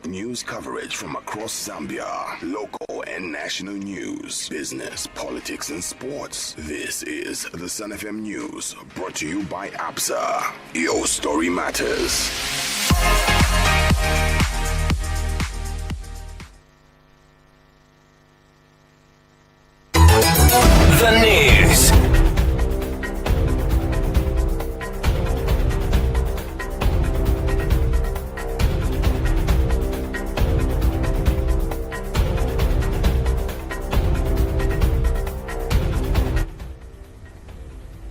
news coverage from across Zambia. Local and national news, business, politics, and sports. This is the Sun FM News, brought to you by ABSA. Your story matters. The news.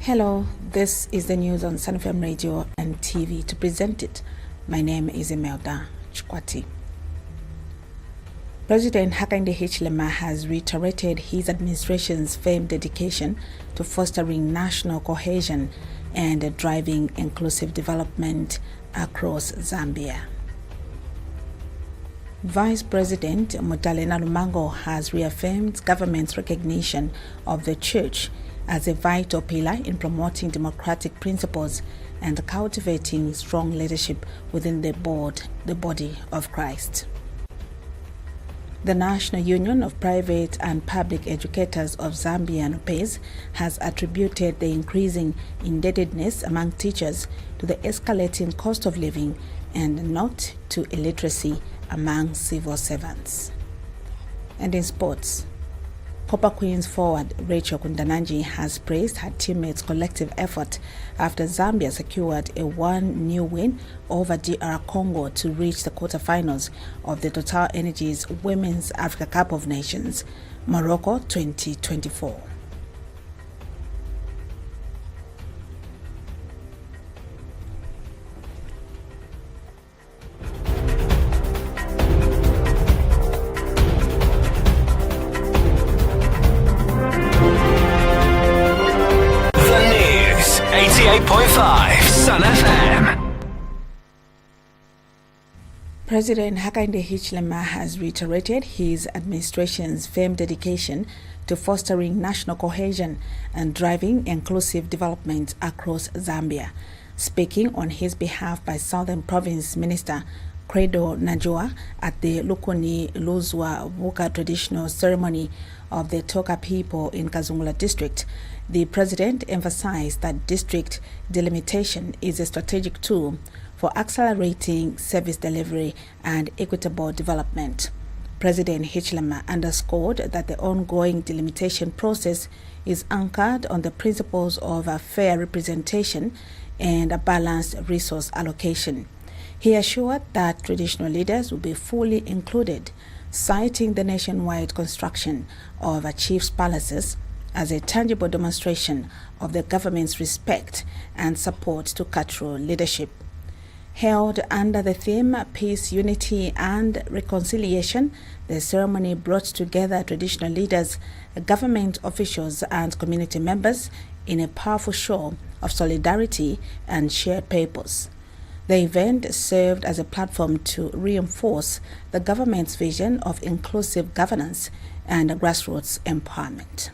Hello, this is the news on Sun FM Radio and TV. To present it, my name is Imelda Chikwati. President Hakainde Hichilema has reiterated his administration's firm dedication to fostering national cohesion and driving inclusive development across Zambia. Vice President Mutalena Lumango has reaffirmed government's recognition of the church as a vital pillar in promoting democratic principles and cultivating strong leadership within the body of Christ. The National Union of Private and Public Educators of Zambia, NUPEZ, has attributed the increasing indebtedness among teachers to the escalating cost of living and not to illiteracy among civil servants. And in sports, Copper Queens forward Rachel Kundananji has praised her teammates' collective effort after Zambia secured a 1-0 win over DR Congo to reach the quarterfinals of the Total Energies Women's Africa Cup of Nations, Morocco 2024. Sun FM. President Hakainde Hichilema has reiterated his administration's firm dedication to fostering national cohesion and driving inclusive development across Zambia. Speaking on his behalf by Southern Province Minister Credo Najua at the Lukuni Luzwa Vuka traditional ceremony of the Toka people in Kazungula district, the president emphasized that district delimitation is a strategic tool for accelerating service delivery and equitable development. President Hichilema underscored that the ongoing delimitation process is anchored on the principles of a fair representation and a balanced resource allocation. He assured that traditional leaders will be fully included, citing the nationwide construction of chiefs' palaces as a tangible demonstration of the government's respect and support to cultural leadership. Held under the theme Peace, Unity and Reconciliation, the ceremony brought together traditional leaders, government officials and community members in a powerful show of solidarity and shared purpose. The event served as a platform to reinforce the government's vision of inclusive governance and grassroots empowerment.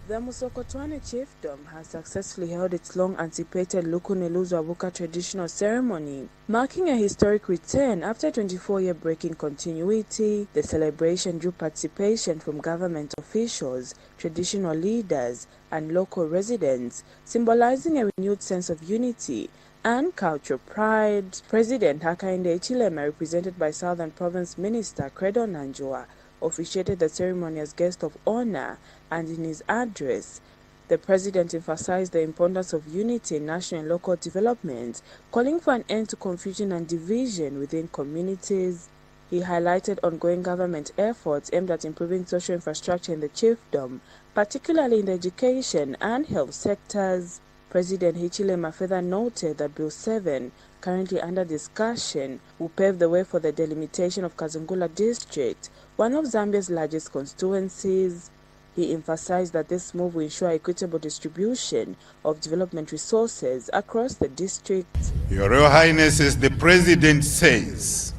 The Musokotwane chiefdom has successfully held its long-anticipated Lukuneluzwa Vuka traditional ceremony, marking a historic return after a 24-year break in continuity. The celebration drew participation from government officials, traditional leaders, and local residents, symbolizing a renewed sense of unity and cultural pride. President Hakainde Hichilema, represented by Southern Province Minister Credo Nanjua, officiated the ceremony as guest of honor, and in his address, the president emphasized the importance of unity in national and local development, calling for an end to confusion and division within communities. He highlighted ongoing government efforts aimed at improving social infrastructure in the chiefdom, particularly in the education and health sectors. President Hichilema further noted that Bill 7, currently under discussion, will pave the way for the delimitation of Kazungula district, one of Zambia's largest constituencies. He emphasized that this move will ensure equitable distribution of development resources across the district. Your Royal Highnesses, the President says,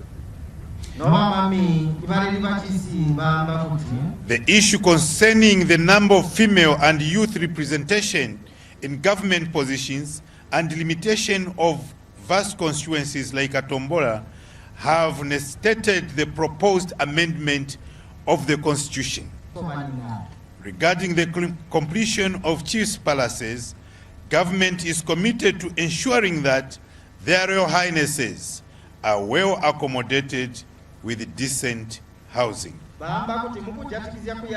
the issue concerning the number of female and youth representation in government positions and limitation of vast constituencies like Atombola have necessitated the proposed amendment of the Constitution. Regarding the completion of chiefs' palaces, government is committed to ensuring that their Royal Highnesses are well accommodated with decent housing.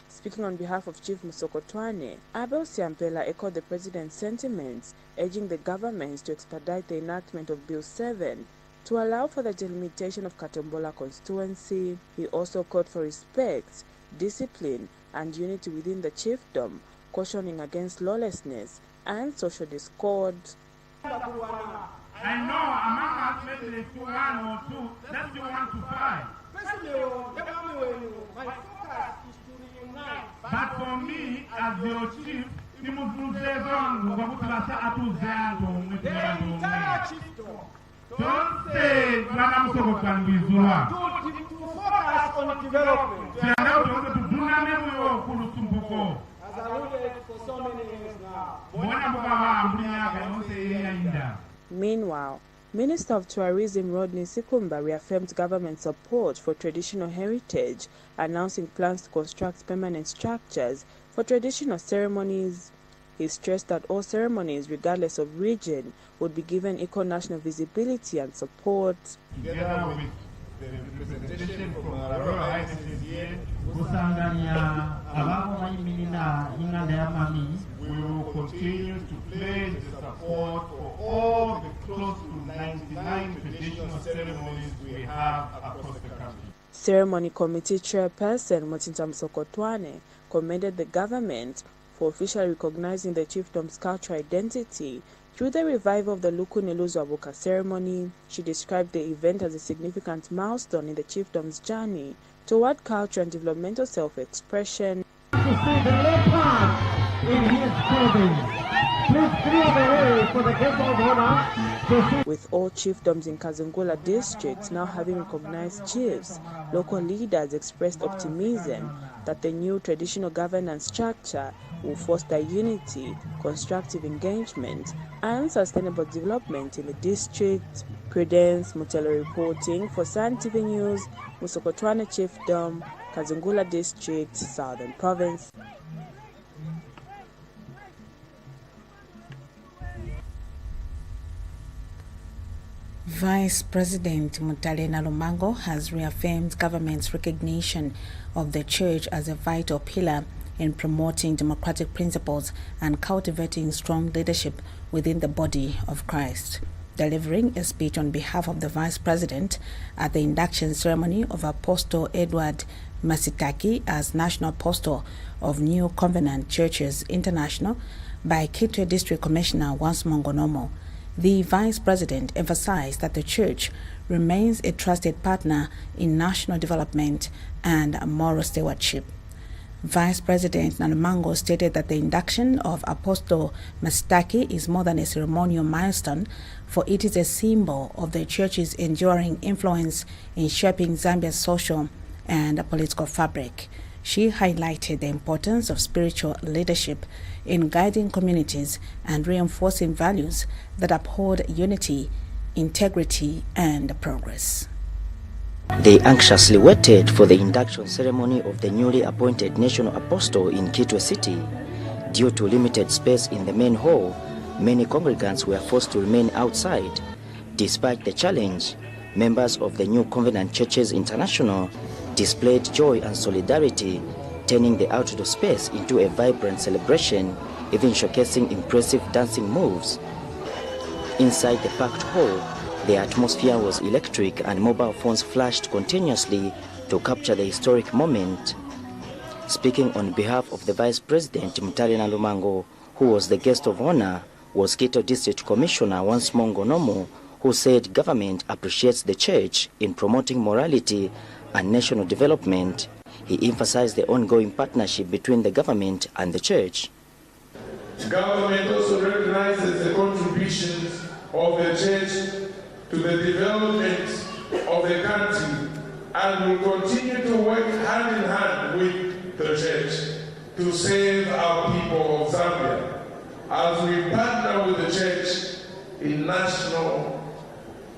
Speaking on behalf of Chief Musokotwane, ABSA echoed the President's sentiments, urging the government to expedite the enactment of Bill 7 to allow for the delimitation of Katombola constituency. He also called for respect, discipline, and unity within the chiefdom, cautioning against lawlessness and social discord. I know among us maybe there's 1 or 2 that you want to fight. But for me, as your chief, the entire chiefdom. Don't say to focus on development. As alluded for so many years now. Meanwhile, Minister of Tourism Rodney Sikumba reaffirmed government support for traditional heritage, announcing plans to construct permanent structures for traditional ceremonies. He stressed that all ceremonies, regardless of region, would be given equal national visibility and support. Together with the representation from our Royal Highnesses here, we will continue to pledge the support for all the close to 99 traditional ceremonies we have across the country. Ceremony Committee Chairperson Motinta Musokotwane commended the government for officially recognizing the chiefdom's cultural identity through the revival of the Lukuneluzwa Buka ceremony. She described the event as a significant milestone in the chiefdom's journey toward culture and developmental self-expression. With all chiefdoms in Kazungula district now having recognized chiefs, local leaders expressed optimism that the new traditional governance structure will foster unity, constructive engagement, and sustainable development in the district. Credence Mutelo reporting for Sun TV News, Musokotwane Chiefdom, Kazungula District, Southern Province. Vice President Mutalena Lumango has reaffirmed government's recognition of the church as a vital pillar in promoting democratic principles and cultivating strong leadership within the body of Christ. Delivering a speech on behalf of the Vice President at the induction ceremony of Apostle Edward Masitaki as National Apostle of New Covenant Churches International by Kitwe District Commissioner Wansmongonomo, the Vice President emphasized that the church remains a trusted partner in national development and moral stewardship. Vice President Nalumango stated that the induction of Apostle Masitaki is more than a ceremonial milestone, for it is a symbol of the church's enduring influence in shaping Zambia's social and political fabric. She highlighted the importance of spiritual leadership in guiding communities and reinforcing values that uphold unity, integrity, and progress. They anxiously waited for the induction ceremony of the newly appointed national apostle in Kitwe City. Due to limited space in the main hall, many congregants were forced to remain outside. Despite the challenge, members of the New Covenant Churches International displayed joy and solidarity, turning the outdoor space into a vibrant celebration, even showcasing impressive dancing moves. Inside the packed hall, the atmosphere was electric and mobile phones flashed continuously to capture the historic moment. Speaking on behalf of the Vice President Mutalena Lumango, who was the guest of honor, was Kitwe District Commissioner Wansmongonomo, who said government appreciates the church in promoting morality and national development. He emphasized the ongoing partnership between the government and the church. The government also recognizes the contributions of the church to the development of the country and will continue to work hand in hand with the church to save our people of Zambia as we partner with the church in national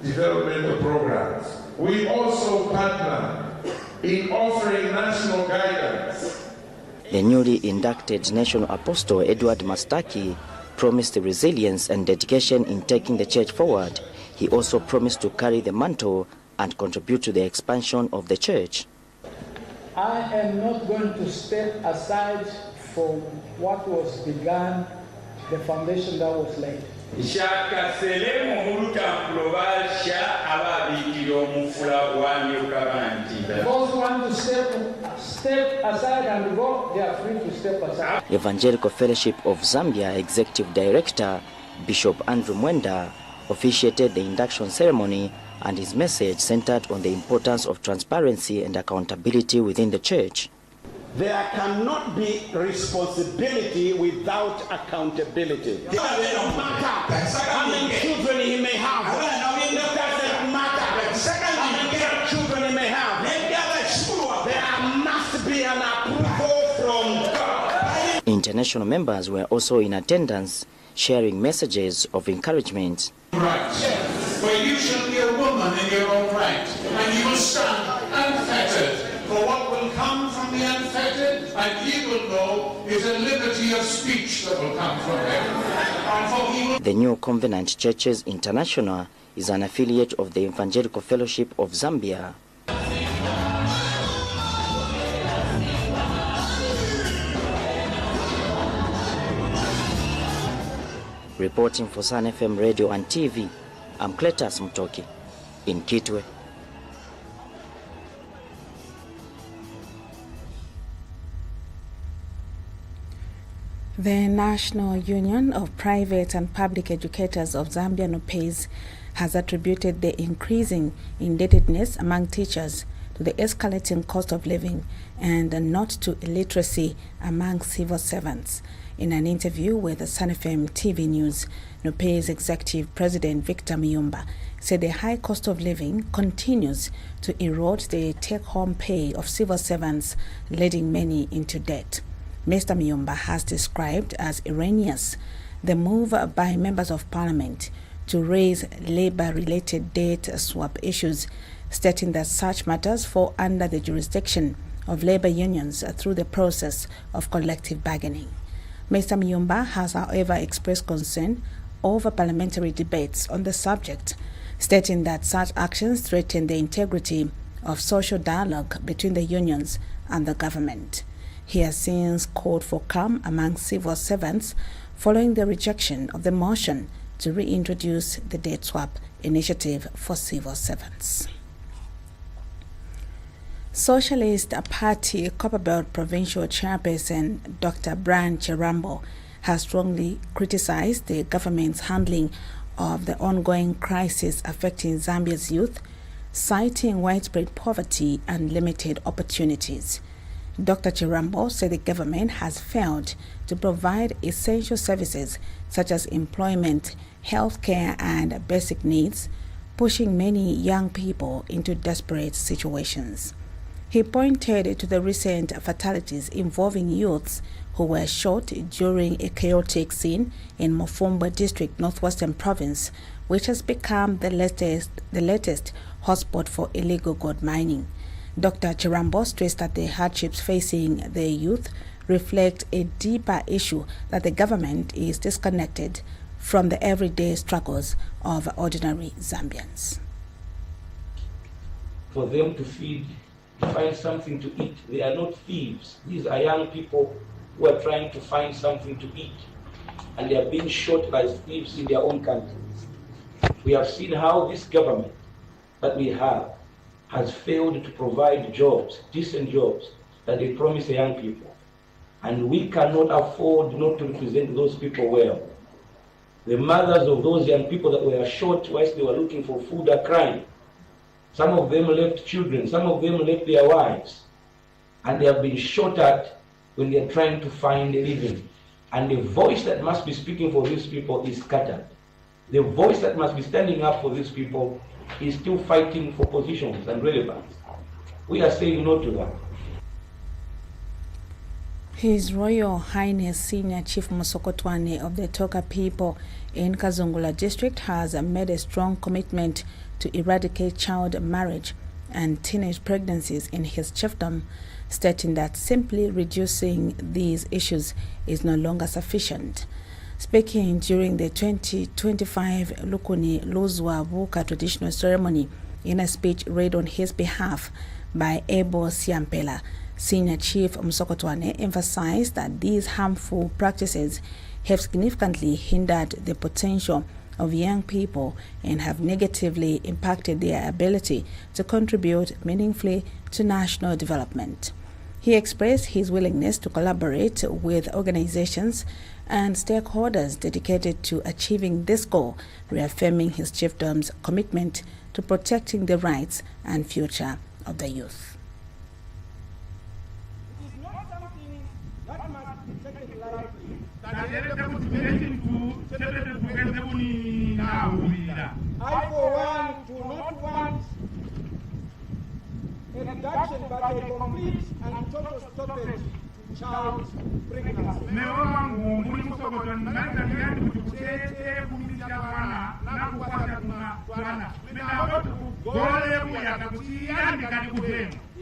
developmental programs. we also partner in offering national guidance. The newly inducted National Apostle Edward Mastaki promised resilience and dedication in taking the church forward. He also promised to carry the mantle and contribute to the expansion of the church. I am not going to step aside from what was begun, the foundation that was laid. Those who want to step aside and go, they are free to step aside. Evangelical Fellowship of Zambia Executive Director Bishop Andrew Mwenda officiated the induction ceremony, and his message centered on the importance of transparency and accountability within the church. There cannot be responsibility without accountability. It doesn't matter how many children he may have. It doesn't matter how many children he may have. There must be an approval from God. International members were also in attendance, sharing messages of encouragement. Right. For you shall be a woman in your own right, and you will stand unfettered. For what will come from the unfettered, and ye will know, is a liberty of speech that will come from heaven. The New Covenant Churches International is an affiliate of the Evangelical Fellowship of Zambia. Reporting for Sun FM Radio and TV, I'm Cletus Mtoki in Kitwe. The National Union of Private and Public Educators of Zambia, NUPEZ, has attributed the increasing indebtedness among teachers to the escalating cost of living and not to illiteracy among civil servants. In an interview with the Sun FM TV News, NUPEZ Executive President Victor Miyumba said the high cost of living continues to erode the take-home pay of civil servants, leading many into debt. Mr. Miyumba has described as erroneous the move by members of parliament to raise labor-related debt swap issues, stating that such matters fall under the jurisdiction of labor unions through the process of collective bargaining. Mr. Miyumba has, however, expressed concern over parliamentary debates on the subject, stating that such actions threaten the integrity of social dialogue between the unions and the government. He has since called for calm among civil servants following the rejection of the motion to reintroduce the debt swap initiative for civil servants. Socialist Party Copperbelt Provincial Chairperson Dr. Brian Chirambo has strongly criticized the government's handling of the ongoing crisis affecting Zambia's youth, citing widespread poverty and limited opportunities. Dr. Chirambo said the government has failed to provide essential services such as employment, healthcare, and basic needs, pushing many young people into desperate situations. He pointed to the recent fatalities involving youths who were shot during a chaotic scene in Mufumba District, Northwestern Province, which has become the latest hotspot for illegal gold mining. Dr. Chirambo stressed that the hardships facing the youth reflect a deeper issue, that the government is disconnected from the everyday struggles of ordinary Zambians. For them to find something to eat, they are not thieves. These are young people who are trying to find something to eat, and they are being shot as thieves in their own country. We have seen how this government that we have has failed to provide jobs, decent jobs, that they promise the young people. And we cannot afford not to represent those people well. The mothers of those young people that were shot whilst they were looking for food are crying. Some of them left children, some of them left their wives, and they have been shot at when they are trying to find a living. And the voice that must be speaking for these people is scattered. The voice that must be standing up for these people is still fighting for positions and relevance. We are saying no to that. His Royal Highness Senior Chief Musokotwane of the Toka people in Kazungula District has made a strong commitment to eradicate child marriage and teenage pregnancies in his chiefdom, stating that simply reducing these issues is no longer sufficient. Speaking during the 2025 Lukuni Luzwa traditional ceremony in a speech read on his behalf by ABSA, Senior Chief Msokotwane emphasized that these harmful practices have significantly hindered the potential of young people and have negatively impacted their ability to contribute meaningfully to national development. He expressed his willingness to collaborate with organizations and stakeholders dedicated to achieving this goal, reaffirming his chiefdom's commitment to protecting the rights and future of the youth. It is not something that must be taken lightly. I, for one, do not want a reduction but a complete and total stoppage to child pregnancy.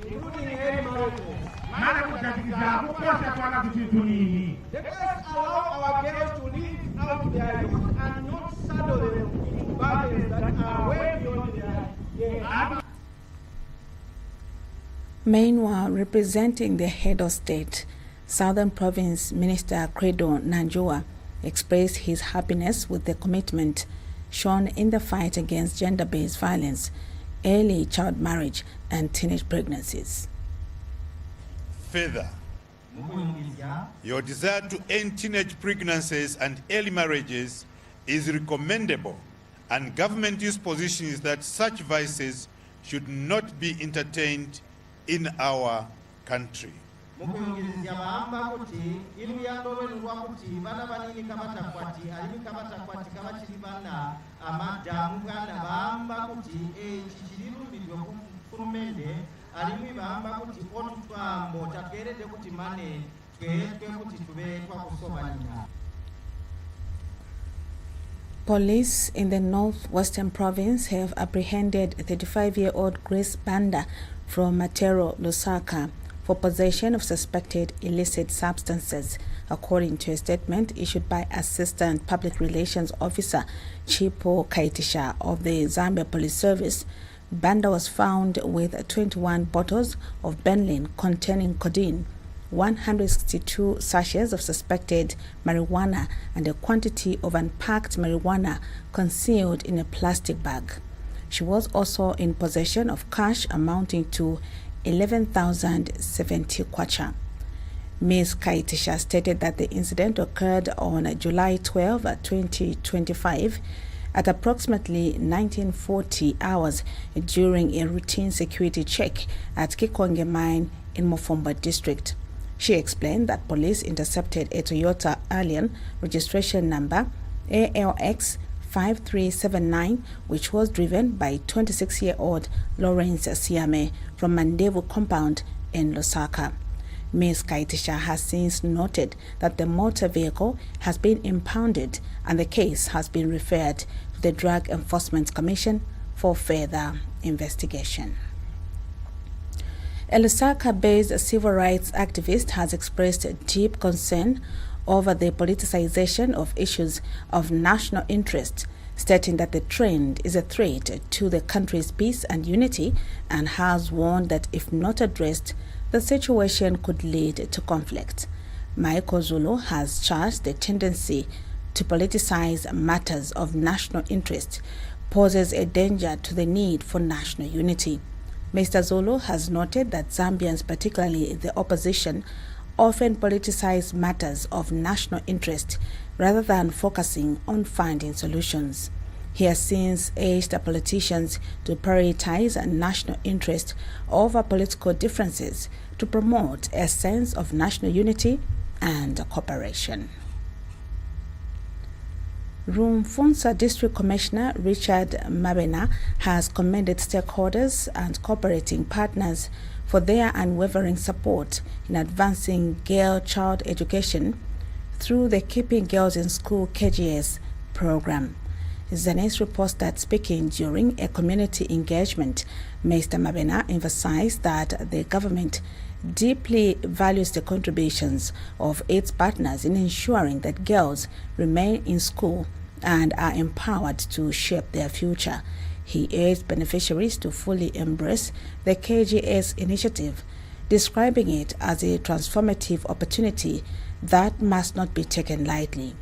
Including early marriages. Let us allow our girls to live out their youth and not saddle them into burdens that are way beyond their years. Meanwhile, representing the head of state, Southern Province Minister Credo Nanjua expressed his happiness with the commitment shown in the fight against gender-based violence, early child marriage, and teenage pregnancies. Further, your desire to end teenage pregnancies and early marriages is recommendable, and government's position is that such vices should not be entertained in our country. Police in the northwestern province have apprehended a 35-year-old Grace Banda from Matero, Lusaka, for possession of suspected illicit substances, according to a statement issued by Assistant Public Relations Officer Chipo Kaitisha of the Zambia Police Service. Banda was found with 21 bottles of Benylin containing codeine, 162 sachets of suspected marijuana, and a quantity of unpacked marijuana concealed in a plastic bag. She was also in possession of cash amounting to 11,070 kwacha. Ms. Kaitisha stated that the incident occurred on July 12, 2025 at approximately 1940 hours during a routine security check at Kikonge Mine in Mofomba district. She explained that police intercepted a Toyota Allian registration number ALX 5379, which was driven by 26-year-old Lawrence Siame from Mandevu compound in Lusaka. Ms. Kaitisha has since noted that the motor vehicle has been impounded and the case has been referred to the Drug Enforcement Commission for further investigation. A Lusaka-based civil rights activist has expressed deep concern over the politicization of issues of national interest, stating that the trend is a threat to the country's peace and unity, and has warned that if not addressed, the situation could lead to conflict. Michael Zulu has charged the tendency to politicize matters of national interest poses a danger to the need for national unity. Mr. Zulu has noted that Zambians, particularly the opposition, often politicize matters of national interest rather than focusing on finding solutions. He has since urged politicians to prioritize national interest over political differences to promote a sense of national unity and cooperation. Rumfunsa District Commissioner Richard Mabena has commended stakeholders and cooperating partners for their unwavering support in advancing girl-child education through the Keeping Girls in School KGS program. Zanes reports that speaking during a community engagement, Mr. Mabena emphasized that the government deeply values the contributions of its partners in ensuring that girls remain in school and are empowered to shape their future. He urged beneficiaries to fully embrace the KGS initiative, describing it as a transformative opportunity that must not be taken lightly.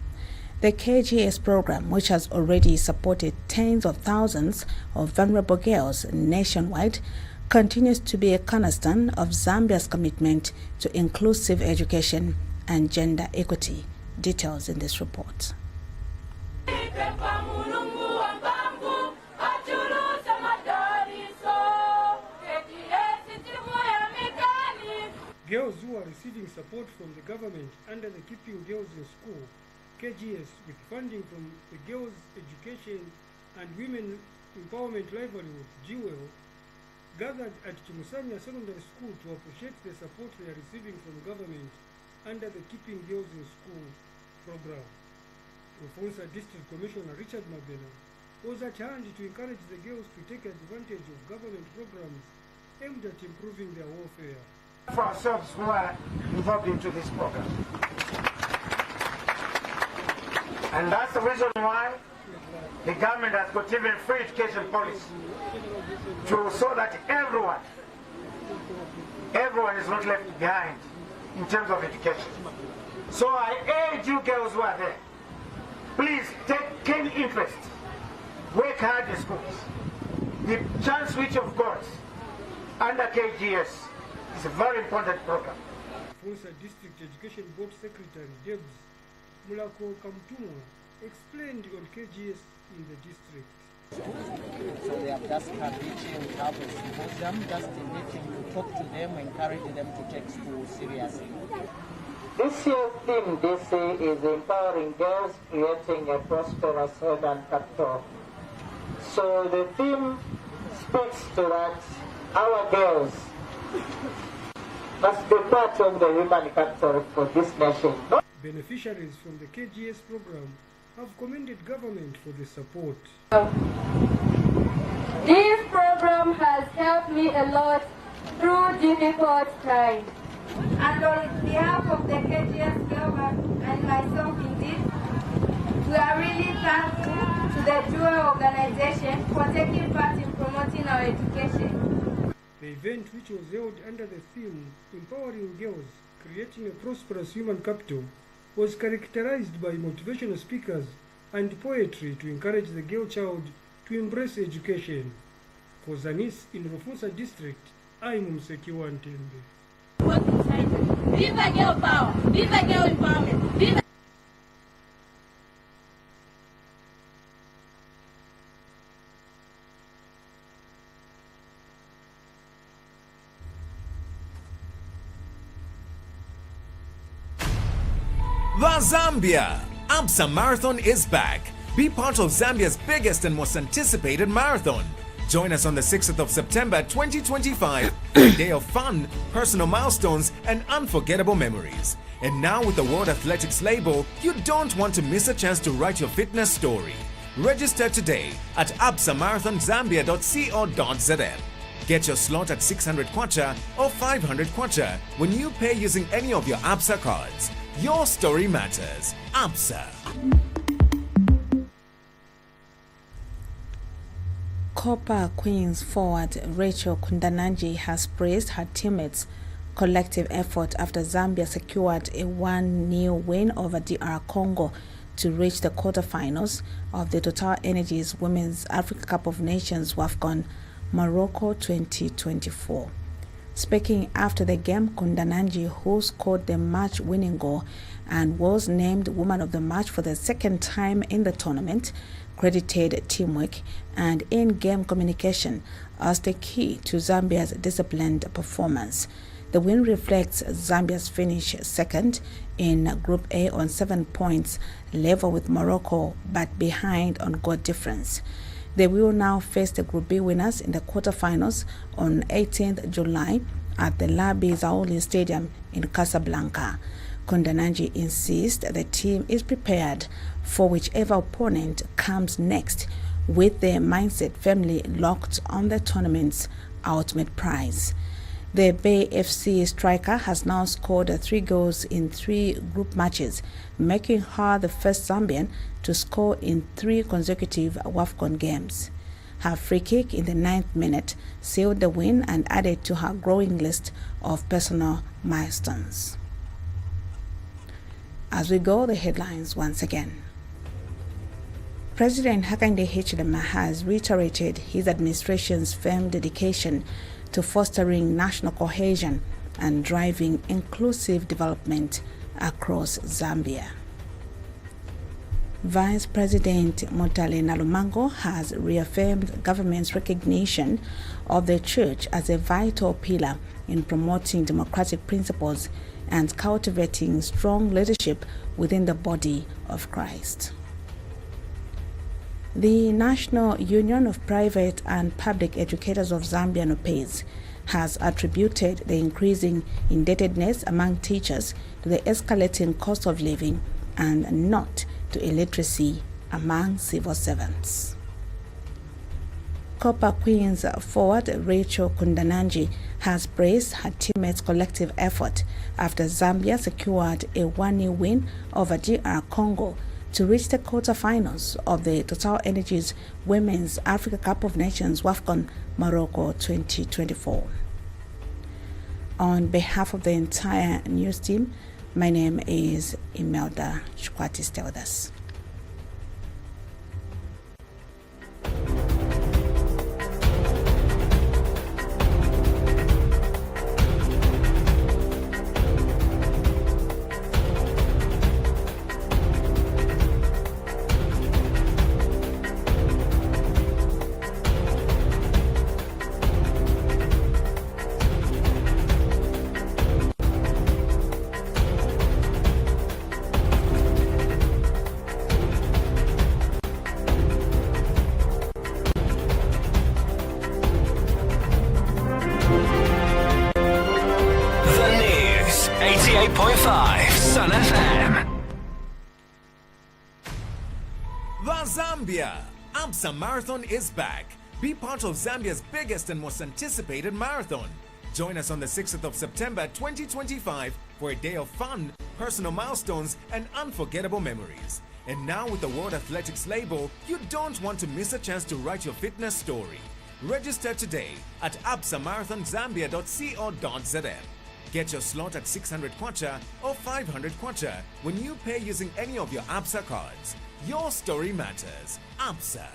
The KGS program, which has already supported tens of thousands of vulnerable girls nationwide, continues to be a cornerstone of Zambia's commitment to inclusive education and gender equity. Details in this report. Girls who are receiving support from the government under the Keeping Girls in School KGS, with funding from the Girls Education and Women Empowerment Livelihood GWEL, gathered at Chimusanya Secondary School to appreciate the support they are receiving from government under the Keeping Girls in School program. Rufunsa District Commissioner Richard Mabena was at hand to encourage the girls to take advantage of government programs aimed at improving their welfare. For ourselves who are involved into this program. And that's the reason why the government has got even free education policy, so that everyone is not left behind in terms of education. So I urge you girls who are there, please take keen interest, work hard in schools. The chance which you've got under KGS is a very important program. Funsa District Education Board Secretary Debs Mulako Kamtumwa explained on KGS in the district. So they have just come reaching, we have a symposium, just a meeting to talk to them, encourage them to take school seriously. This year's theme this year is empowering girls, creating a prosperous urban capital. So the theme speaks to that our girls must be part of the human capital for this nation. Beneficiaries from the KGS program have commended government for the support. This program has helped me a lot through difficult times. And on behalf of the KGS government and myself indeed, we are really thankful to the dual organization for taking part in promoting our education. The event, which was held under the theme Empowering Girls, Creating a Prosperous Human Capital, was characterized by motivational speakers and poetry to encourage the girl child to embrace education. For Zanis in Rufunsa District, I'm Msekiwa Ntembe. Viva girl power! Viva girl empowerment! Viva! The Zambia ABSA Marathon is back. Be part of Zambia's biggest and most anticipated marathon. Join us on the 6th of September 2025, a day of fun, personal milestones, and unforgettable memories. And now with the World Athletics label, you don't want to miss a chance to write your fitness story. Register today at absamarathonzambia.co.zm. Get your slot at 600 kwacha or 500 kwacha when you pay using any of your ABSA cards. Your story matters. ABSA. Copper Queens forward Rachel Kundananji has praised her teammates' collective effort after Zambia secured a 1-0 win over DR Congo to reach the quarterfinals of the Total Energies Women's Africa Cup of Nations WAFCON Morocco 2024. Speaking after the game, Kundananji, who scored the match-winning goal and was named Woman of the Match for the second time in the tournament, credited teamwork and in-game communication as the key to Zambia's disciplined performance. The win reflects Zambia's finish second in Group A on 7 points, level with Morocco but behind on goal difference. They will now face the Group B winners in the quarterfinals on 18th July at the Labi Zaoli Stadium in Casablanca. Kundananji insists the team is prepared for whichever opponent comes next, with their mindset firmly locked on the tournament's ultimate prize. The Bay FC striker has now scored 3 goals in 3 group matches, making her the first Zambian to score in 3 consecutive WAFCON games. Her free kick in the 9th minute sealed the win and added to her growing list of personal milestones. As we go, the headlines once again. President Hakainde Hichilema has reiterated his administration's firm dedication to fostering national cohesion and driving inclusive development across Zambia. Vice President Mutale Nalumango has reaffirmed government's recognition of the church as a vital pillar in promoting democratic principles and cultivating strong leadership within the body of Christ. The National Union of Private and Public Educators of Zambia, NUPEZ, has attributed the increasing indebtedness among teachers to the escalating cost of living and not to illiteracy among civil servants. Copper Queens forward Rachel Kundananji has praised her teammates' collective effort after Zambia secured a 1-0 win over DR Congo to reach the quarterfinals of the Total Energies Women's Africa Cup of Nations WAFCON Morocco 2024. On behalf of the entire news team, my name is Imelda Chukwati. Stay with us. Sun FM. The Zambia ABSA Marathon is back. Be part of Zambia's biggest and most anticipated marathon. Join us on the 6th of September 2025 for a day of fun, personal milestones, and unforgettable memories. And now with the World Athletics label, you don't want to miss a chance to write your fitness story. Register today at absamarathonzambia.co.zm. Get your slot at 600 kwacha or 500 kwacha when you pay using any of your ABSA cards. Your story matters. ABSA.